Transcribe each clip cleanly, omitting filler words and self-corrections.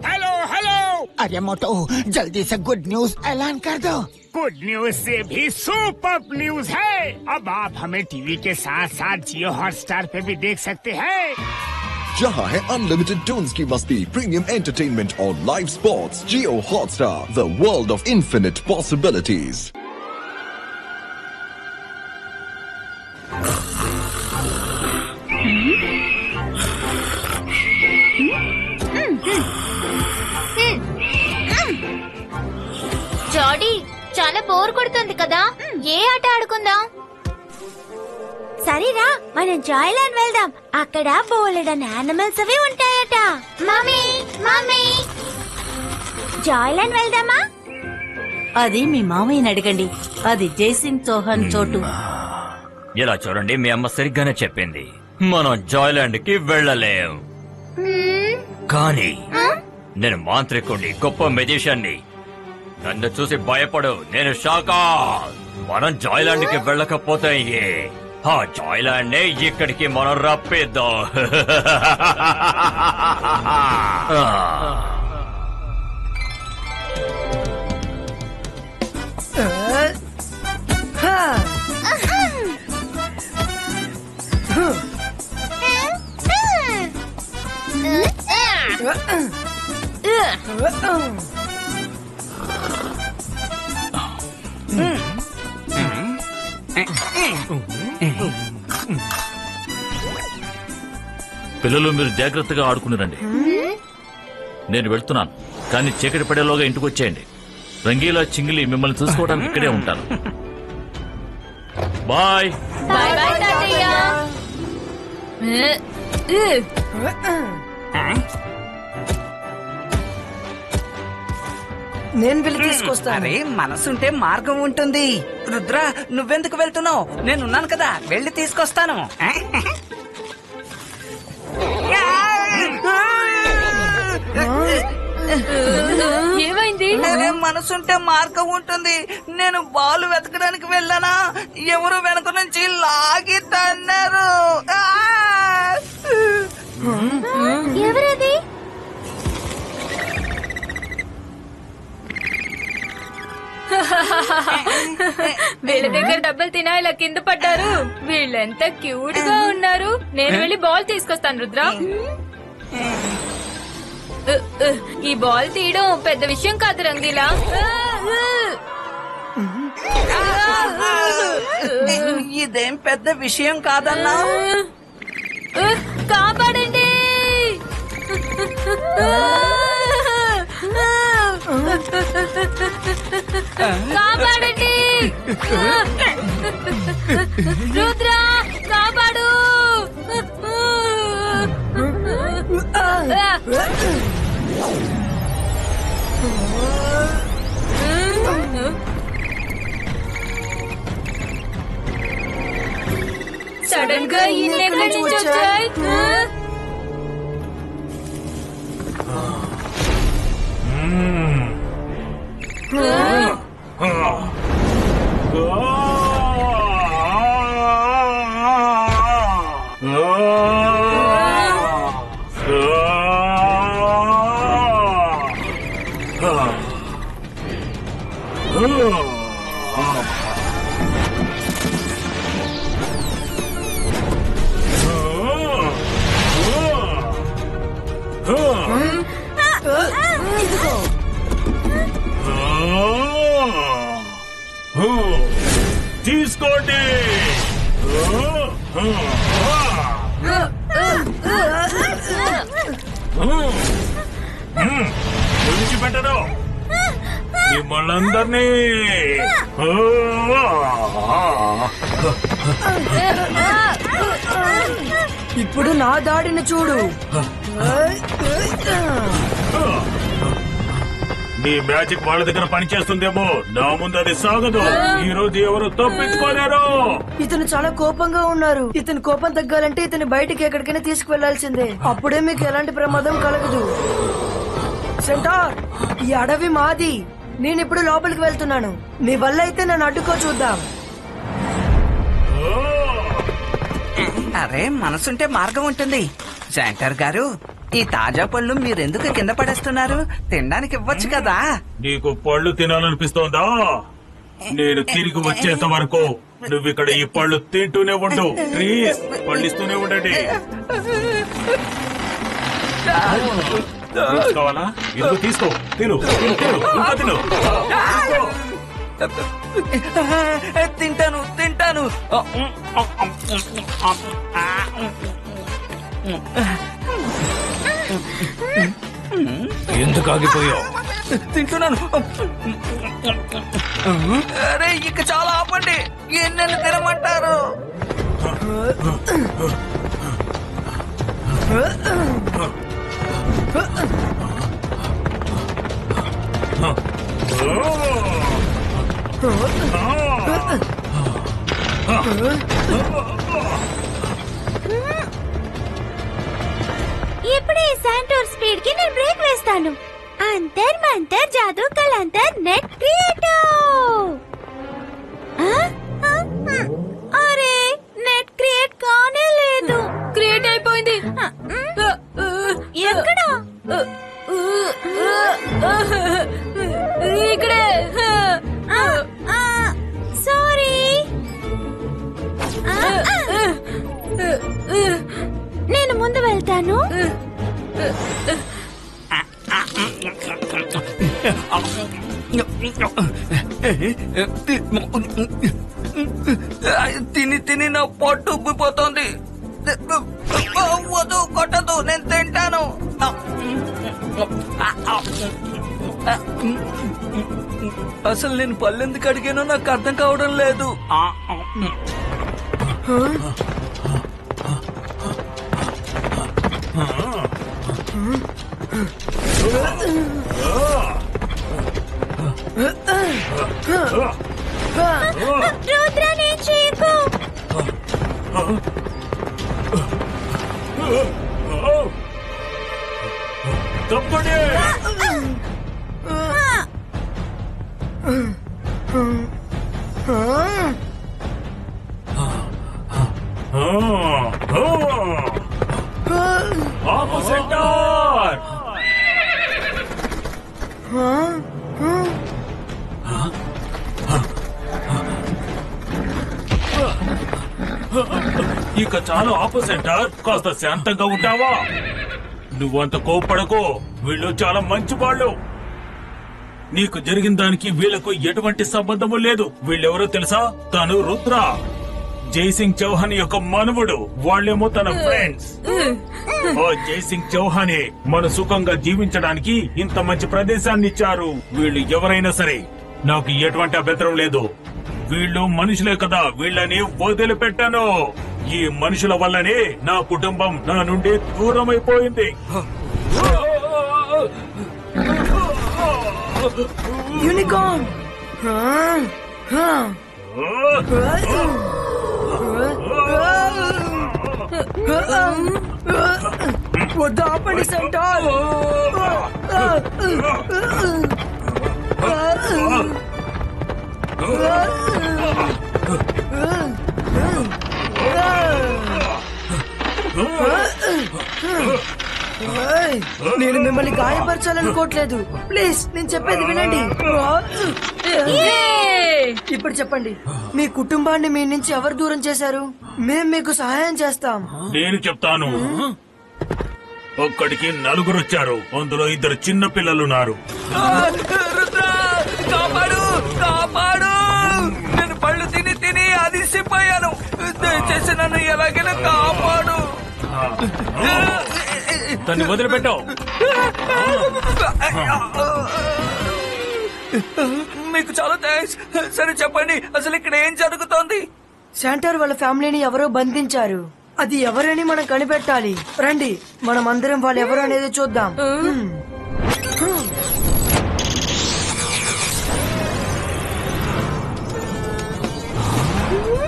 Hello hello. अरे मोटो जल्दी से गुड न्यूज ऐलान कर दो। गुड न्यूज से भी सुपर न्यूज है। अब आप हमें टीवी के साथ साथ जियो हॉटस्टार पे भी देख सकते हैं। जहां है अनलिमिटेड टून्स की मस्ती, प्रीमियम एंटरटेनमेंट और live sports. Jio Hotstar, the world of infinite possibilities. జాడీ చాలా బోర్ కొడుతుంది కదా, ఏ ఆట ఆడుకుందాం? సరేరా మనం జాయ్లాండ్ వెళ్దాం. అక్కడ బోలెడన్ యానిమల్స్ అవి ఉంటాయట. మమ్మీ మమ్మీ జాయ్లాండ్ వెళ్దామా? అది మీ మామయ్యని అడగండి. అది జైసింగ్ చౌహాన్ చోటు. ఇలా చూడండి, మీ అమ్మ సరిగ్గానే చెప్పింది. మనం జాయ్లాండ్ కి వెళ్ళలేం. కానీ నేను మాంత్రికుడిని, గొప్ప మెజిషియన్ని. నన్ను చూసి భయపడు, నేను షాకా. మనం జాయ్లాండ్ కి వెళ్ళకపోతే ఆ జాయ్లాండ్ నే ఇక్కడికి మనం రప్పిద్దాం. పిల్లలు, మీరు జాగ్రత్తగా ఆడుకుని రండి. నేను వెళ్తున్నాను, కానీ చీకటి పడేలోగా ఇంటికి వచ్చేయండి. రంగీలా చింగిలి మిమ్మల్ని చూసుకోవడానికి ఇక్కడే ఉంటాను. బాయ్. బాయ్ బాయ్ తాతయ్య. నేను వెళ్ళి తీసుకొస్తాను. అరే, మనసుంటే మార్గం ఉంటుంది. రుద్ర, నువ్వెందుకు వెళ్తున్నావు? నేనున్నాను కదా, వెళ్ళి తీసుకొస్తాను. ఏమైంది? అరే, మనసుంటే మార్గం ఉంటుంది. నేను బాలు వెతకడానికి వెళ్ళానా, ఎవరు వెనక నుంచి లాగి తన్నారు. ఎవరది? వీళ్ళ దగ్గర డబ్బులు తినా ఇలా కింద పడ్డారు. వీళ్ళెంత క్యూట్ గా ఉన్నారు. నేను వెళ్ళి బాల్ తీసుకొస్తాను రుద్ర. ఈ బాల్ తీయడం పెద్ద విషయం కాదు రంగీలా. ఇదేం పెద్ద విషయం కాదన్నా. కాపాడండి. కాపాడండి. రుద్ర, కాపాడు. సడన్ గా ఈ ఎక్కడి నుంచి వచ్చాయి? తీసుకోండి. విడిచిపెట్టను మిమ్మల్ని అందరినీ. ఇప్పుడు నా దాడిని చూడు. నీ మ్యాజిక్ వాళ్ళ దగ్గర పనిచేస్తుందేమో, నా ముందు అది సాగదు. ఈ రోజు ఎవరు తప్పించుకోలేరు. ఇతను చాలా కోపంగా ఉన్నారు. ఇతని కోపం తగ్గాలంటే ఇతని బయటికి ఎక్కడికైనా తీసుకువెళ్లాల్సిందే. అప్పుడే మీకు ఎలాంటి ప్రమాదం కలగదు. సెంటార్, ఈ అడవి మాది. నేనిప్పుడు లోపలికి వెళ్తున్నాను. నీ వల్ల అయితే నన్ను అడ్డుకో, చూద్దాం. అరే, మనసుంటే మార్గం ఉంటుంది. శాంటర్ గారు, ఈ తాజా పళ్ళు మీరెందుకు కింద పడేస్తున్నారు? తినడానికి ఇవ్వచ్చు కదా. నీకు పళ్ళు తినాలనిపిస్తోందా? నేను తిరిగి వచ్చేంత వరకు నువ్వు ఇక్కడ ఈ పళ్ళు తింటూనే ఉండు. ప్లీజ్ పళ్ళిస్తూనే ఉండండి. కావాలా? ఇదిగో తీసుకో, తిను తిను తిను, ఇంకా తిను. తింటాను తింటాను. ఎందుకు ఆగిపోయావు? తింటున్నాను. అరే ఇక చాలా ఆపండి. ఎన్నెన్ని తినమంటారు? ఇప్పుడు ఈ శాంటోర్ స్పీడ్ కి నేను బ్రేక్ వేస్తాను. అంతర్ మంతర్ జాదూ కలంతర్ నెట్ క్రియేటివ్. అరే నెట్ క్రియేట్ కానే లేదు. క్రియేట్ అయిపోయింది. ఎక్కడ? ఇక్కడే. సారీ. నేను ముందు వెళ్తాను. తిని తిని నా పొట్టు ఉబ్బిపోతోంది. వద్దు, కొట్టదు, నేను తింటాను. అసలు నేను పళ్ళెందుకు అడిగానో నాకు అర్థం కావడం లేదు. రుద్ర నేను చేయకు. తప్పడే. ఇక చాలా ఆపోసెంటర్, కాస్త శాంతంగా ఉంటావా? నువ్వంత కోప్పడకు. వీళ్ళు చాలా మంచి వాళ్ళు. నీకు జరిగిన దానికి వీళ్లకు ఎటువంటి సంబంధము లేదు. వీళ్ళెవరో తెలుసా? తను రుద్ర, జైసింగ్ చౌహాన్ యొక్క మనవుడు. వాళ్ళేమో తన ఫ్రెండ్స్. ఓ జైసింగ్ చౌహానే మన సుఖంగా జీవించడానికి ఇంత మంచి ప్రదేశాన్ని ఇచ్చారు. వీళ్ళు ఎవరైనా సరే నాకు ఎటువంటి అభ్యంతరం లేదు. వీళ్ళు మనుషులే కదా, వీళ్ళని వదిలిపెట్టాను. ఈ మనుషుల వల్లనే నా కుటుంబం నా నుండి దూరమైపోయింది. యూనికార్న్. వద్దు, ఆపండి సెంటార్. నేను మిమ్మల్ని గాయపరచాలనుకోవట్లేదు. ప్లీజ్ నేను చెప్పేది వినండి. ఇప్పుడు చెప్పండి, మీ కుటుంబాన్ని మీ నుంచి ఎవరు దూరం చేశారు? మేము మీకు సహాయం చేస్తాం. నేను చెప్తాను. ఒక్కడికి నలుగురు వచ్చారు. అందులో 2 చిన్న పిల్లలున్నారు. కాపాడు కాపాడు. నేను పళ్ళు తిని తిని అదిసిపోయాను. దయచేసి నన్ను ఎలాగైనా కాపాడు. దాన్ని వదిలిపెట్టావు. మీకు చాలా థ్యాంక్స్. సరే చెప్పండి, అసలు ఇక్కడ ఏం జరుగుతోంది? శాంటార్ వాళ్ళ ఫ్యామిలీని ఎవరో బంధించారు. అది ఎవరని మనం కనిపెట్టాలి. రండి, మనం అందరం వాళ్ళు ఎవరు అనేది చూద్దాం.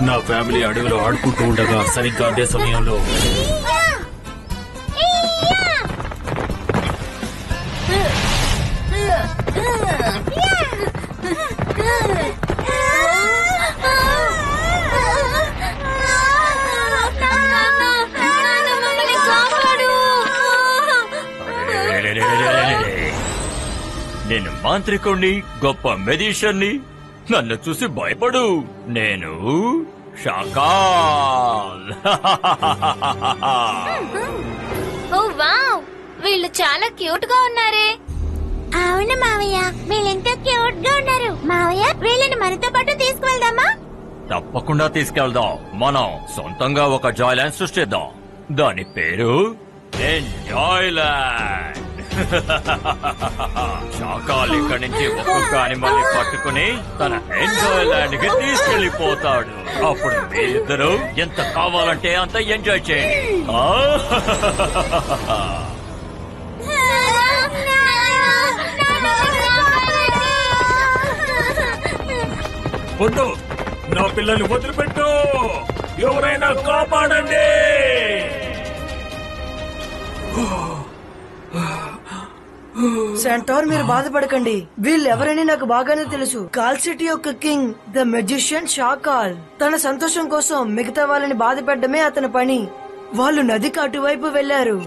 నా ఫ్యామిలీ అడవిలో ఆడుకుంటూ ఉండగా సరిగ్గా అదే సమయంలో నేను మాంత్రికుణ్ణి, గొప్ప మెజిషియన్ని. నన్ను చూసి భయపడు. నేను షాకాల్. ఓ వావ్, వీళ్ళు చాలా క్యూట్ గా ఉన్నారే. అవును మావయ్య, వీళ్ళెంత క్యూట్ గా ఉన్నారు. మావయ్య, వీళ్ళని మనతో పాటు తీసుకువెళ్దామా? తప్పకుండా తీసుకెళ్దాం. మనం సొంతంగా ఒక జాయ్లాండ్ సృష్టిద్దాం. దాని పేరు ఎంజాయ్లాండ్. షాకాల్ ఇక్కడి నుంచి ఒక్కొక్క అనిమల్ని పట్టుకుని తన ఎంజాయ్లాండ్ కి తీసుకెళ్లిపోతాడు. అప్పుడు మీరిద్దరూ ఎంత కావాలంటే అంత ఎంజాయ్ చేయండి. వద్దు, నా పిల్లల్ని వదిలిపెట్టు. ఎవరైనా కాపాడండి. సెంటార్, మీరు బాధపడకండి. వీళ్ళెవరని నాకు బాగానే తెలుసు. కాల్ సిటీ యొక్క కింగ్, ద మెజిషియన్ షాకాల్. తన సంతోషం కోసం మిగతా వాళ్ళని బాధ పెట్టడమే అతని పని. వాళ్ళు నదికి అటువైపు వెళ్లారు.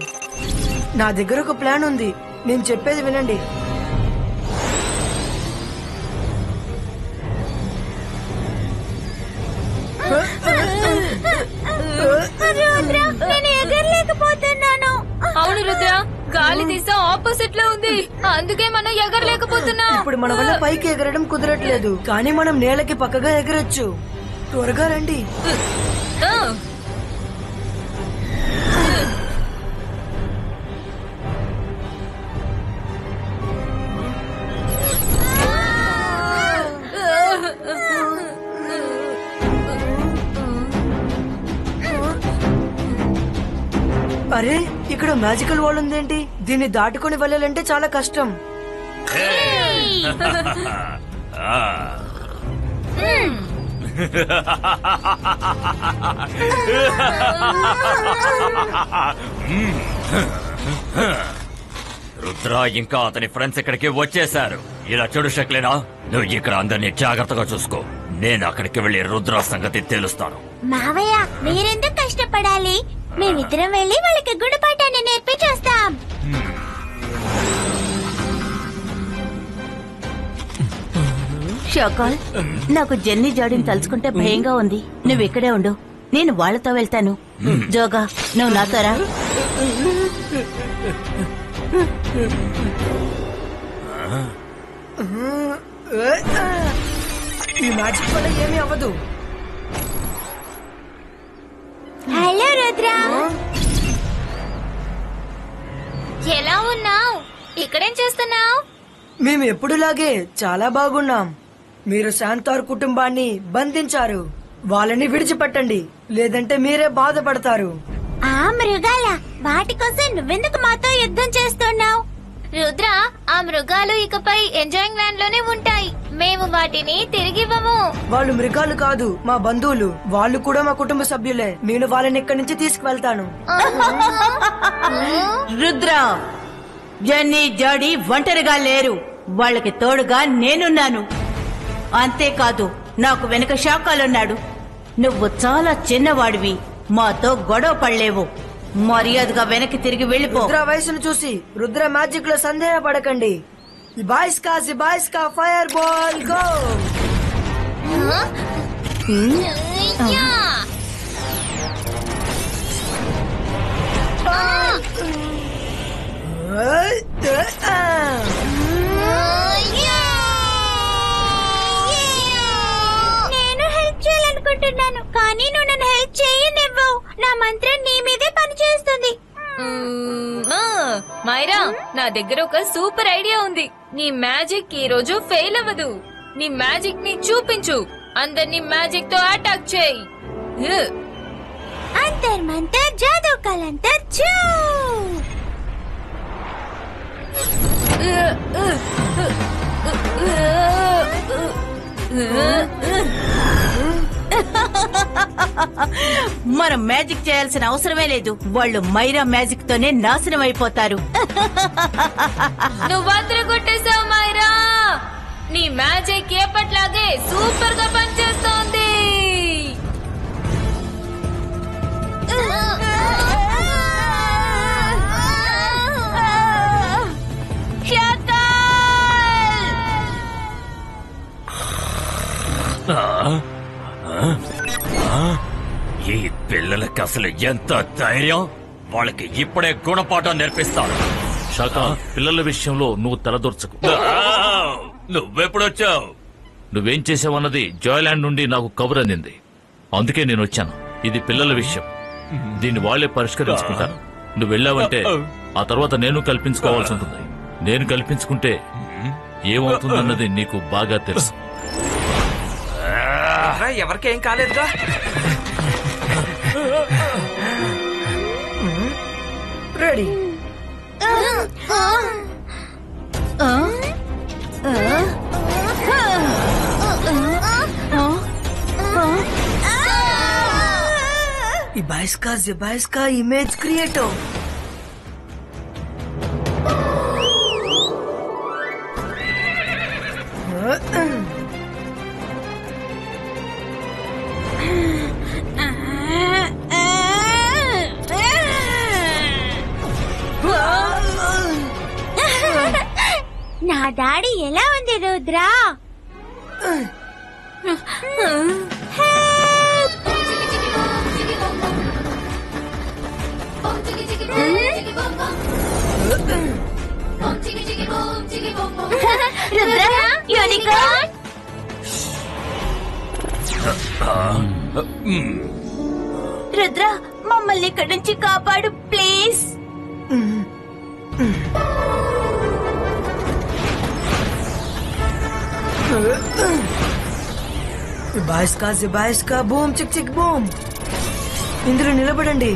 నా దగ్గర ఒక ప్లాన్ ఉంది, నేను చెప్పేది వినండి. నేను ఎగరలేకపోతున్నాను. అవును రుద్ర, గాలి దిశ ఆపోజిట్ లో ఉంది, అందుకే మనం ఎగరలేకపోతున్నాం. ఇప్పుడు మన వల్ల పైకి ఎగరడం కుదరట్లేదు, కానీ మనం నేలకి పక్కగా ఎగరొచ్చు. త్వరగా రండి. అరే, ఇక్కడ మ్యాజికల్ వాల్ ఉందేంటి? దీన్ని దాటుకుని వెళ్ళాలంటే చాలా కష్టం. రుద్ర ఇంకా అతని ఫ్రెండ్స్ ఇక్కడికి వచ్చేశారు. ఇలా చూడు షక్లేనా, నువ్వు ఇక్కడ అందరినీ జాగ్రత్తగా చూసుకో. నేను అక్కడికి వెళ్లి రుద్ర సంగతి తెలుస్తాను. మావయ్య, మీరెందుకు కష్టపడాలి? మేమిద్దరం వెళ్ళి వాళ్ళకి గుణపాఠాన్ని నేర్పించేస్తాం. షాకాల్, నాకు జెన్నీ జాడీని తలుచుకుంటే భయంగా ఉంది. నువ్వు ఇక్కడే ఉండు, నేను వాళ్ళతో వెళ్తాను. జోగా, నువ్వు నాతో రా. ఈ మ్యాజిక్ వల్ల ఏమీ అవ్వదు. హలో రుద్ర, ఎలా ఉన్నావు? ఇక్కడేం చేస్తున్నావు? మేము ఎప్పుడులాగే చాలా బాగున్నాం. మీరు శాంతార్ కుటుంబాన్ని బంధించారు. వాళ్ళని విడిచిపెట్టండి, లేదంటే మీరే బాధపడతారు. ఆ మృగాల, వాటి కోసం నువ్వెందుకు మాతో యుద్ధం చేస్తున్నావు? రుద్ర, ఆ మృగాలు ఇకపై ఎంజాయింగ్ ల్యాండ్ లోనే ఉంటాయి. మేము వాటిని తిరిగివ్వము. వాళ్ళు మృగాలు కాదు, మా బంధువులు. వాళ్ళు కూడా మా కుటుంబ సభ్యులే. నేను వాళ్ళని ఇక్కడి నుంచి తీసుకువెళ్తాను. రుద్ర, జెన్నీ జాడీ ఒంటరిగా లేరు. వాళ్ళకి తోడుగా నేనున్నాను. అంతేకాదు, నాకు వెనక షాకాలున్నాడు. నువ్వు చాలా చిన్నవాడివి, మాతో గొడవ పడలేవు. మర్యాదగా వెనక్కి తిరిగి వెళ్ళిపో. రుద్ర వయసును చూసి రుద్ర మ్యాజిక్ లో సందేహపడకండి. బాయ్స్కా ఫైర్ బాల్ గో. నేను హెల్ప్ చేయాలనుకుంటున్నాను, కానీ నువ్వు నన్ను హెల్ప్ చేయనివ్వవు. నా మంత్రం నీ మీదే పనిచేస్తుంది. మైరా, నా దగ్గర ఒక సూపర్ ఐడియా ఉంది. నీ మ్యాజిక్ ఈ రోజు ఫెయిల్ అవ్వదు. నీ మ్యాజిక్ ని చూపించు. అందరినీ మ్యాజిక్ తో అటాక్ చేయి. అంతర్ మంతర్ జాదూ కలంతర్ చూ. మనం మ్యాజిక్ చేయాల్సిన అవసరమే లేదు. వాళ్ళు మైరా మ్యాజిక్ తోనే నాశనం అయిపోతారు. నువ్వు అదరగొట్టేశావు మైరా. నీ మ్యాజిక్ ఎప్పట్లాగే సూపర్ గా పనిచేస్తోంది. ఈ పిల్లలకి అసలు ఎంత ధైర్యం! వాళ్ళకి ఇప్పుడే గుణపాఠం నేర్పిస్తాను. శాఖ, పిల్లల విషయంలో నువ్వు తలదూర్చకు. నువ్వెప్పుడొచ్చావు? నువ్వేం చేసావన్నది జాయ్లాండ్ నుండి నాకు కబురు అందింది. అందుకే నేను వచ్చాను. ఇది పిల్లల విషయం, దీన్ని వాళ్లే పరిష్కరించుకుంటాను. నువ్వు వెళ్ళావంటే ఆ తర్వాత నేను కల్పించుకోవాల్సి ఉంటుంది. నేను కల్పించుకుంటే ఏమవుతుందన్నది నీకు బాగా తెలుసు. ఎవరికేం కాలేదుగా. రెడీ. इबाइस का इमेज क्रिएटो. నా డాడీ ఎలా ఉంది రుద్రా? రుద్ర, యూనికార్న్. రుద్ర, మమ్మల్ని ఇక్కడి నుంచి కాపాడు ప్లీజ్. ఇబాయిస్ కా బూమ్ చిక్ చిక్ బూమ్. ఇందులో నిలబడండి.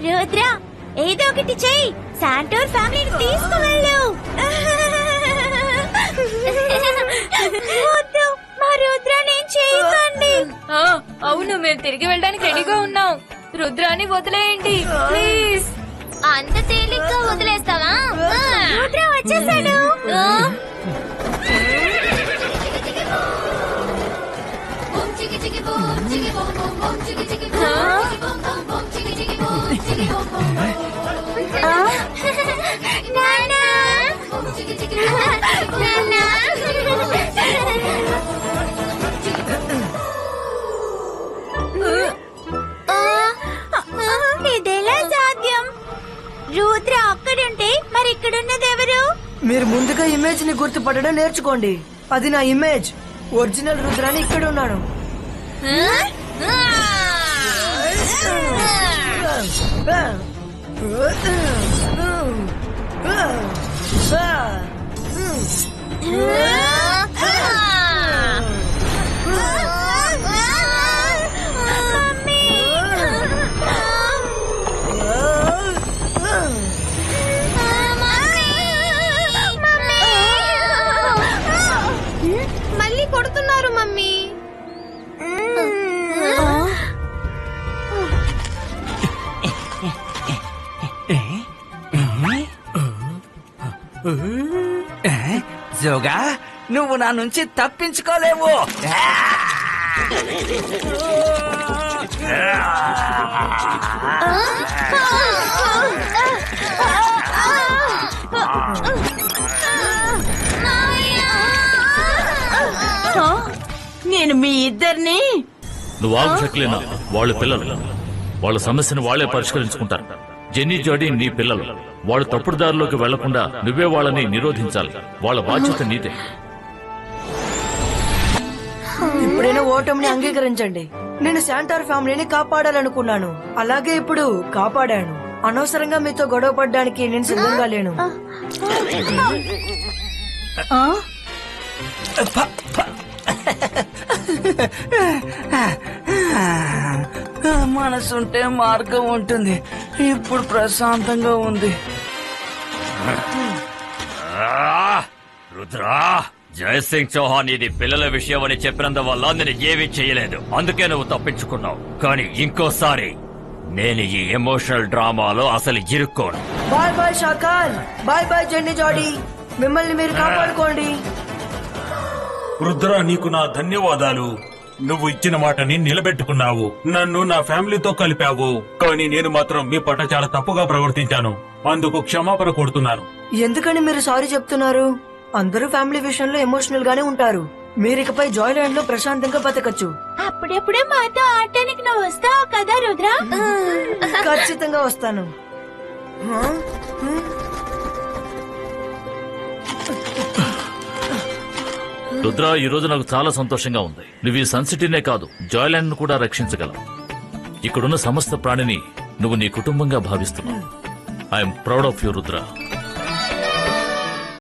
రుద్ర, ఏదో ఒకటి చెయ్యి. శాంటోర్ ఫ్యామిలీని తీసుకువెళ్ళు. వద్దు, మా రుద్రాని చేయకండి. అవును, మేము తిరిగి వెళ్ళడానికి రెడీగా ఉన్నాం. రుద్రాని వదిలేయండి ప్లీజ్. అంత తేలిగ్గా వదిలేస్తావా? రుద్ర వచ్చేసాడు. ఇదెలా సాధ్యం? రుద్ర అక్కడుంటే మరి ఇక్కడున్నది ఎవరు? మీరు ముందుగా ఇమేజ్ ని గుర్తుపట్టడం నేర్చుకోండి. అది నా ఇమేజ్. ఒరిజినల్ రుద్రాని ఇక్కడ ఉన్నాను. మళ్ళీ కొడుతున్నారు మమ్మీ. జోగా, నువ్వు నా నుంచి తప్పించుకోలేవు. నేను మీ ఇద్దరిని. నువ్వు ఆగు షక్లీనా. వాళ్ళ పిల్లలు, వాళ్ళ సమస్యను వాళ్లే పరిష్కరించుకుంటారు. జెన్నీ, జాడీ నీ పిల్లలు. వాళ్ళు తప్పుడు దారిలోకి వెళ్లకుండా నువ్వే వాళ్ళని నిరోధించాలి. వాళ్ళ బాధ్యత నీదే. ఇప్పుడైనా ఓటమిని అంగీకరించండి. నేను శాంటార్ ఫ్యామిలీని కాపాడాలనుకున్నాను, అలాగే ఇప్పుడు కాపాడాను. అనవసరంగా మీతో గొడవ పడ్డానికి నేను సిద్ధంగా లేను. మనసుంటే మార్గం ఉంటుంది. ఇప్పుడు ప్రశాంతంగా ఉంది. రుద్రా, జయసింగ్ చౌహాన్ ఇది పిల్లల విషయం అని చెప్పినందువల్ల నేను ఏమీ చేయలేదు. అందుకే నువ్వు తప్పించుకున్నావు. కానీ ఇంకోసారి నేను ఈ ఎమోషనల్ డ్రామాలో అసలు ఇరుక్కోను. Bye bye Shakaal. Bye bye Jenny, జాడీ. మిమ్మల్ని మీరు కాపాడుకోండి. రుద్ర, నీకు నా ధన్యవాదాలు. నువ్వు ఇచ్చిన మాటని నిలబెట్టుకున్నావు, నన్ను నా ఫ్యామిలీతో కలిపావు. కానీ నేను మాత్రం మీ పట్ల చాలా తప్పుగా ప్రవర్తించాను. అందుకు క్షమాపణ కోరుతున్నాను. ఎందుకని మీరు సారీ చెప్తున్నారు? అందరూ ఫ్యామిలీ విషయంలో ఎమోషనల్ గానే ఉంటారు. మీరికపై జాయ్లాండ్ లో ప్రశాంతంగా బతకచ్చు. అప్పుడప్పుడే మాతో ఆడటానికి నువ్వు వస్తావు కదా రుద్ర? ఖచ్చితంగా వస్తాను. రుద్ర, ఈ రోజు నాకు చాలా సంతోషంగా ఉంది. నువ్వు ఈ సన్ సిటీనే కాదు, జాయ్లాండ్ ను కూడా రక్షించగలవు. ఇక్కడున్న సమస్త ప్రాణిని నువ్వు నీ కుటుంబంగా భావిస్తున్నావు. I am proud of you Rudra.